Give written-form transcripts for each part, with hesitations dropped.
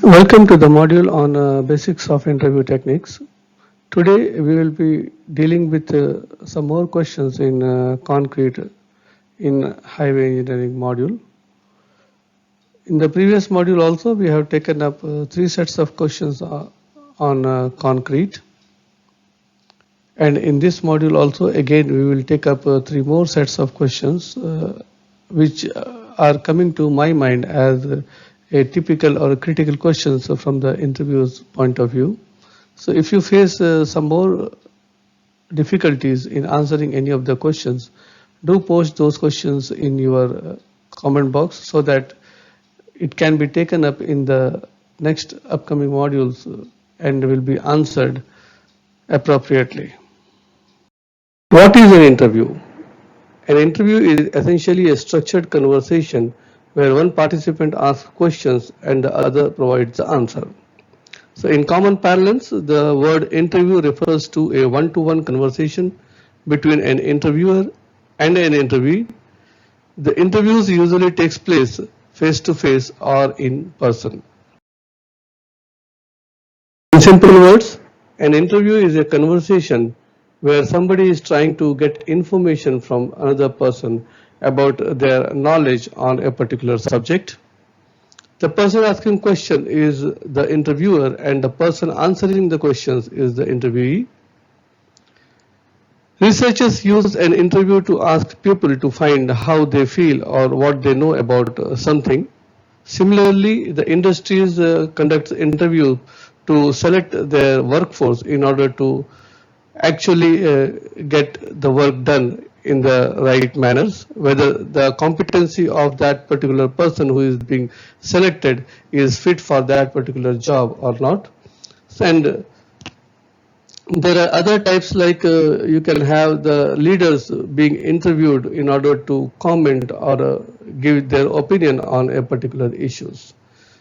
Welcome to the module on basics of interview techniques. Today we will be dealing with some more questions in concrete in highway engineering module. In the previous module also we have taken up three sets of questions on concrete, and in this module also again we will take up three more sets of questions which are coming to my mind as a typical or critical questions from the interviewer's point of view. So if you face some more difficulties in answering any of the questions, do post those questions in your comment box so that it can be taken up in the next upcoming modules and will be answered appropriately. What is an interview? An interview is essentially a structured conversation where one participant asks questions and the other provides the answer. So in common parlance, the word interview refers to a one-to-one conversation between an interviewer and an interviewee. The interviews usually takes place face-to-face or in person. In simple words, an interview is a conversation where somebody is trying to get information from another person about their knowledge on a particular subject. The person asking question is the interviewer and the person answering the questions is the interviewee. Researchers use an interview to ask people to find how they feel or what they know about something. Similarly, the industries conduct interviews to select their workforce in order to actually get the work done in the right manners, whether the competency of that particular person who is being selected is fit for that particular job or not. And there are other types like you can have the leaders being interviewed in order to comment or give their opinion on a particular issues.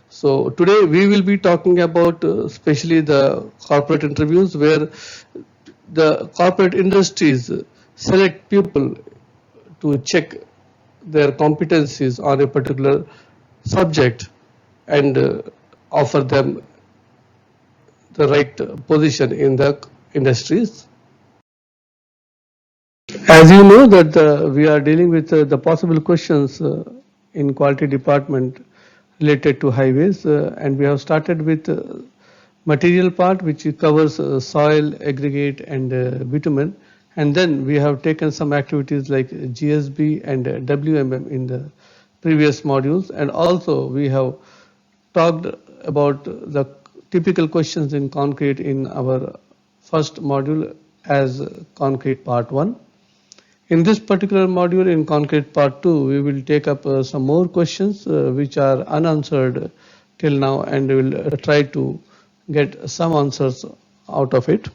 So today we will be talking about especially the corporate interviews where the corporate industries select people to check their competencies on a particular subject and offer them the right position in the industries. As you know that we are dealing with the possible questions in quality department related to highways and we have started with material part which covers soil, aggregate and bitumen, and then we have taken some activities like GSB and WMM in the previous modules, and also we have talked about the typical questions in concrete in our first module as concrete part 1. In this particular module in concrete part 2 we will take up some more questions which are unanswered till now and we will try to get some answers out of it.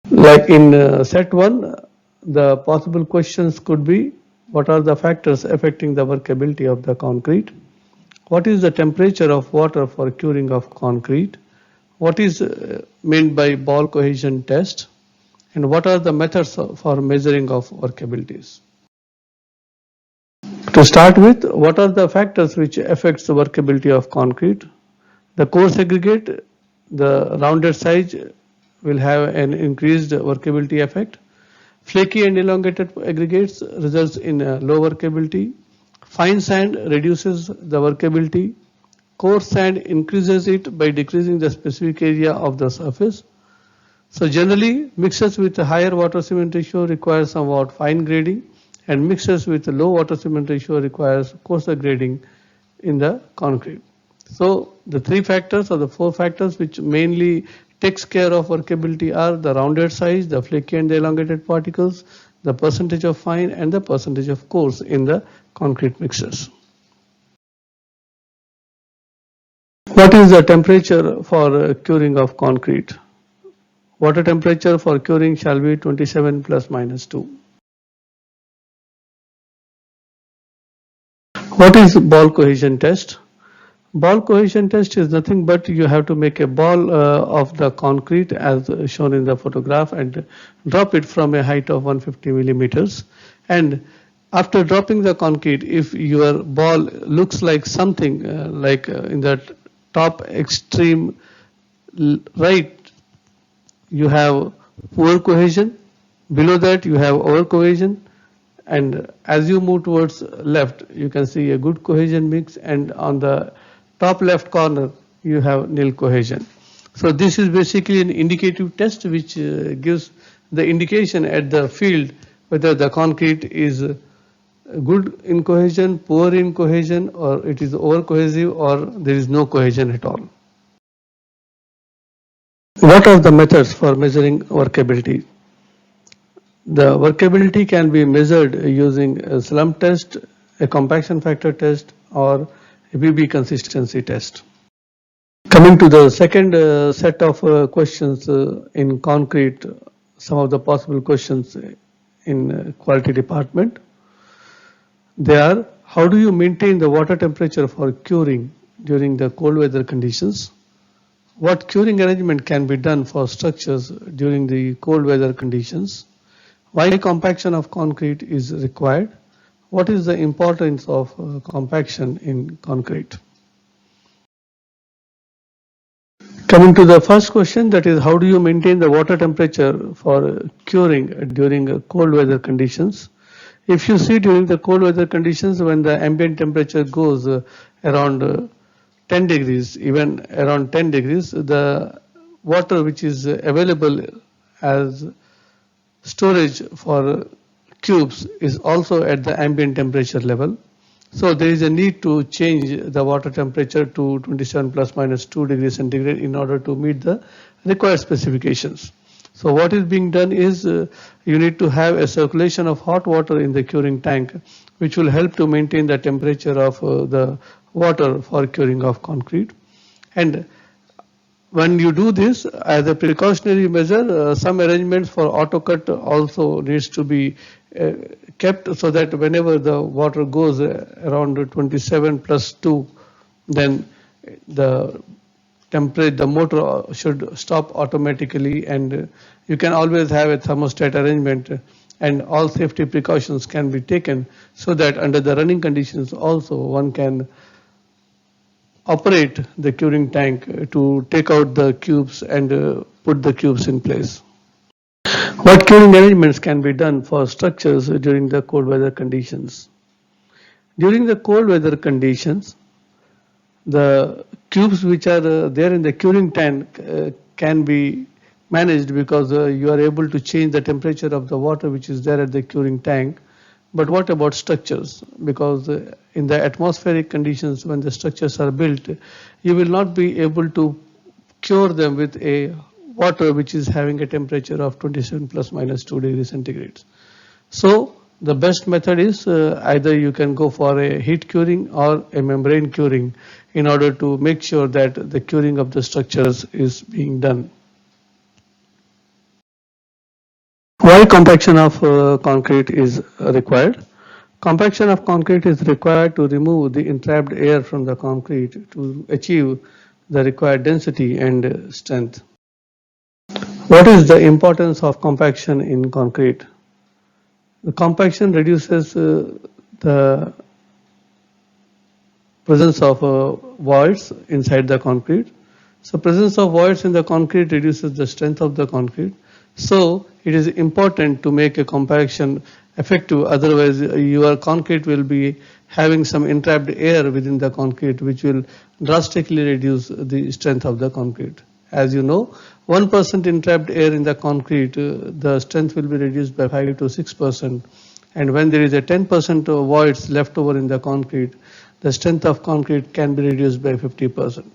Like in set 1, the possible questions could be: what are the factors affecting the workability of the concrete? What is the temperature of water for curing of concrete? What is meant by ball cohesion test? And what are the methods for measuring of workabilities? To start with, what are the factors which affects the workability of concrete? The coarse aggregate, the rounded size will have an increased workability effect. Flaky and elongated aggregates results in a low workability. Fine sand reduces the workability. Coarse sand increases it by decreasing the specific area of the surface. So generally, mixtures with a higher water cement ratio require somewhat fine grading, and mixtures with a low water cement ratio requires coarser grading in the concrete. So the three factors or the four factors which mainly takes care of workability are the rounded size, the flaky and the elongated particles, the percentage of fine and the percentage of coarse in the concrete mixtures. What is the temperature for curing of concrete? Water temperature for curing shall be 27 plus minus 2. What is ball cohesion test? Ball cohesion test is nothing but you have to make a ball of the concrete as shown in the photograph and drop it from a height of 150 millimeters, and After dropping the concrete, if your ball looks like something in the top extreme right, you have poor cohesion. Below that, you have over cohesion. And as you move towards left, you can see a good cohesion mix. And on the top left corner, you have nil cohesion. So this is basically an indicative test which gives the indication at the field whether the concrete is good in cohesion, poor in cohesion, or it is over cohesive, or there is no cohesion at all. What are the methods for measuring workability? The workability can be measured using a slump test, a compaction factor test, or a BB consistency test. Coming to the second set of questions in concrete, some of the possible questions in quality department. They are: how do you maintain the water temperature for curing during the cold weather conditions? What curing arrangement can be done for structures during the cold weather conditions? Why compaction of concrete is required? What is the importance of compaction in concrete? Coming to the first question, that is, how do you maintain the water temperature for curing during cold weather conditions? If you see during the cold weather conditions, when the ambient temperature goes around 10 degrees, even around 10 degrees, the water which is available as storage for cubes is also at the ambient temperature level. So there is a need to change the water temperature to 27 plus minus 2 degrees centigrade in order to meet the required specifications. So what is being done is you need to have a circulation of hot water in the curing tank, which will help to maintain the temperature of the water for curing of concrete. And when you do this as a precautionary measure, some arrangements for auto cut also needs to be kept, so that whenever the water goes around 27 plus 2, then the motor should stop automatically, and you can always have a thermostat arrangement, and all safety precautions can be taken so that under the running conditions also one can operate the curing tank to take out the cubes and put the cubes in place. What curing arrangements can be done for structures during the cold weather conditions? During the cold weather conditions, the cubes which are there in the curing tank can be managed, because you are able to change the temperature of the water which is there at the curing tank. But what about structures? Because in the atmospheric conditions, when the structures are built, you will not be able to cure them with a water which is having a temperature of 27 plus minus 2 degrees centigrade. So the best method is either you can go for a heat curing or a membrane curing in order to make sure that the curing of the structures is being done. Why compaction of concrete is required? Compaction of concrete is required to remove the entrapped air from the concrete to achieve the required density and strength. What is the importance of compaction in concrete? The compaction reduces the presence of voids inside the concrete. So presence of voids in the concrete reduces the strength of the concrete. So it is important to make a compaction effective, otherwise your concrete will be having some entrapped air within the concrete, which will drastically reduce the strength of the concrete. As you know, 1% entrapped air in the concrete, the strength will be reduced by 5 to 6%. And when there is a 10% voids left over in the concrete, the strength of concrete can be reduced by 50%.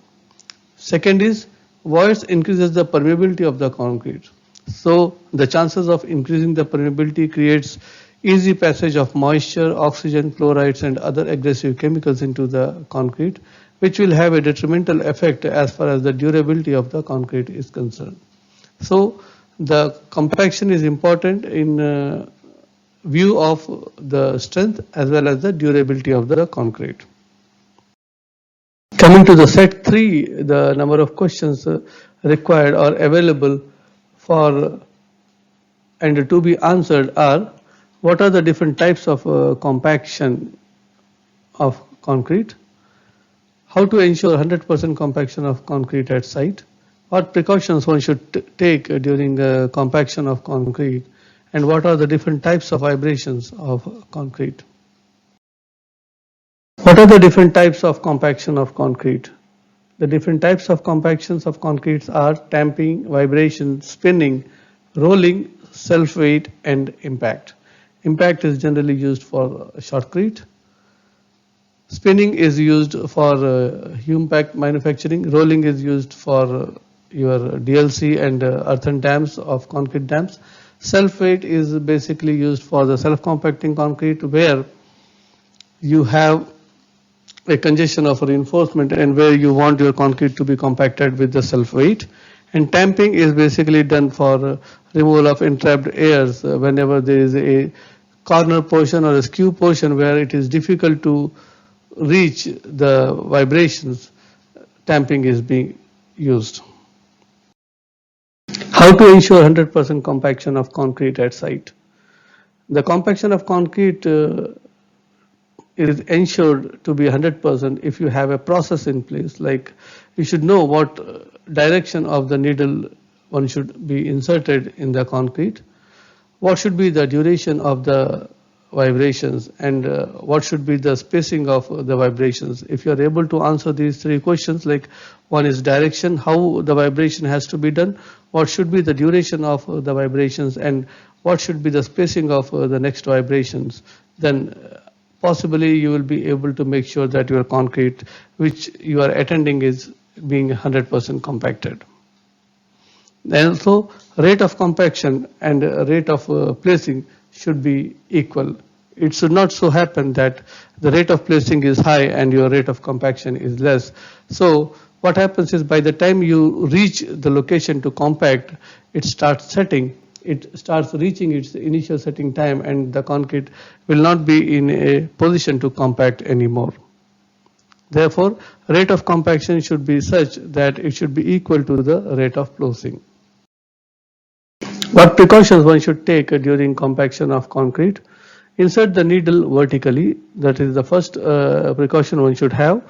Second is, voids increases the permeability of the concrete. So the chances of increasing the permeability creates easy passage of moisture, oxygen, chlorides, and other aggressive chemicals into the concrete, which will have a detrimental effect as far as the durability of the concrete is concerned. So the compaction is important in view of the strength as well as the durability of the concrete. Coming to the set 3, the number of questions required or available for and to be answered are: What are the different types of compaction of concrete? How to ensure 100% compaction of concrete at site? What precautions one should take during compaction of concrete? And what are the different types of vibrations of concrete? What are the different types of compaction of concrete? The different types of compactions of concretes are tamping, vibration, spinning, rolling, self-weight, and impact. Impact is generally used for shotcrete. Spinning is used for hume-packed manufacturing. Rolling is used for your DLC and earthen dams of concrete dams. Self-weight is basically used for the self-compacting concrete, where you have a congestion of reinforcement and where you want your concrete to be compacted with the self-weight. And tamping is basically done for removal of entrapped airs whenever there is a corner portion or a skew portion where it is difficult to reach the vibrations. Tamping is being used. How to ensure 100% compaction of concrete at site? The compaction of concrete is ensured to be 100% if you have a process in place. Like, you should know what direction of the needle one should be inserted in the concrete, what should be the duration of the vibrations, and what should be the spacing of the vibrations. If you are able to answer these three questions, like one is direction, how the vibration has to be done, what should be the duration of the vibrations, and what should be the spacing of the next vibrations, then possibly you will be able to make sure that your concrete which you are attending is being 100% compacted. And also, rate of compaction and rate of placing should be equal. It should not so happen that the rate of placing is high and your rate of compaction is less. So what happens is, by the time you reach the location to compact, it starts setting. It starts reaching its initial setting time, and the concrete will not be in a position to compact anymore. Therefore, rate of compaction should be such that it should be equal to the rate of placing. What precautions one should take during compaction of concrete? Insert the needle vertically. That is the first precaution one should have.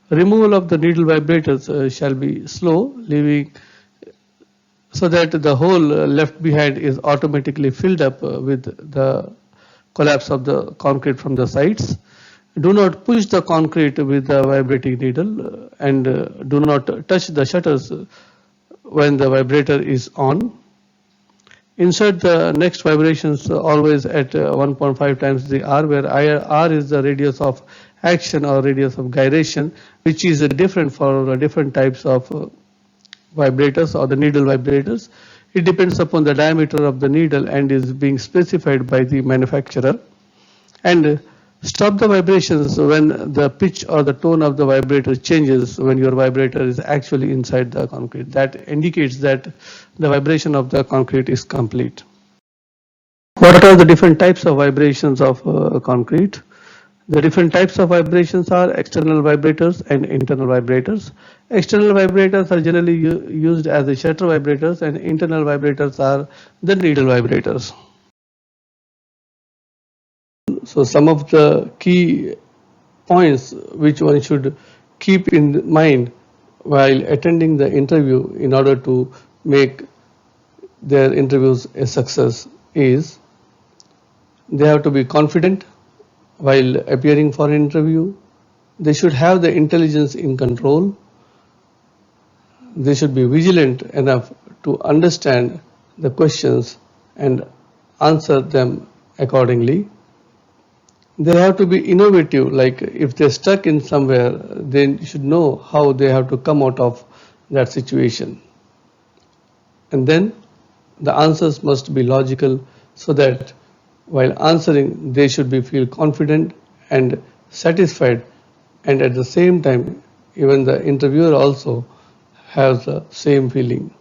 Removal of the needle vibrators shall be slow, leaving so that the hole left behind is automatically filled up with the collapse of the concrete from the sides. Do not push the concrete with the vibrating needle, and do not touch the shutters when the vibrator is on. Insert the next vibrations always at 1.5 times the R, where R is the radius of action or radius of gyration, which is different for different types of vibrators or the needle vibrators. It depends upon the diameter of the needle and is being specified by the manufacturer. And stop the vibrations when the pitch or the tone of the vibrator changes when your vibrator is actually inside the concrete. That indicates that the vibration of the concrete is complete. What are the different types of vibrations of concrete? The different types of vibrations are external vibrators and internal vibrators. External vibrators are generally used as the shutter vibrators, and internal vibrators are the needle vibrators. So some of the key points which one should keep in mind while attending the interview in order to make their interviews a success is, they have to be confident while appearing for an interview. They should have the intelligence in control. They should be vigilant enough to understand the questions and answer them accordingly. They have to be innovative, like if they're stuck in somewhere, they should know how they have to come out of that situation. And then the answers must be logical, so that while answering they should be feel confident and satisfied, and at the same time even the interviewer also has the same feeling.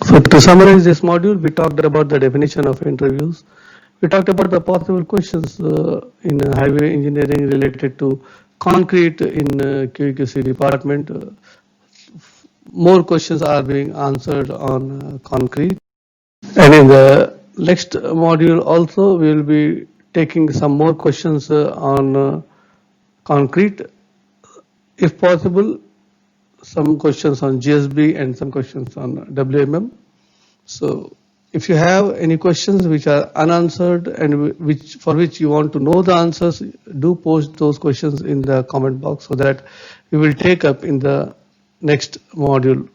So to summarize this module, we talked about the definition of interviews. We talked about the possible questions in highway engineering related to concrete in QQC department. More questions are being answered on concrete. And in the next module also, we will be taking some more questions on concrete. If possible, some questions on GSB and some questions on WMM. So if you have any questions which are unanswered and for which you want to know the answers, do post those questions in the comment box so that we will take up in the next module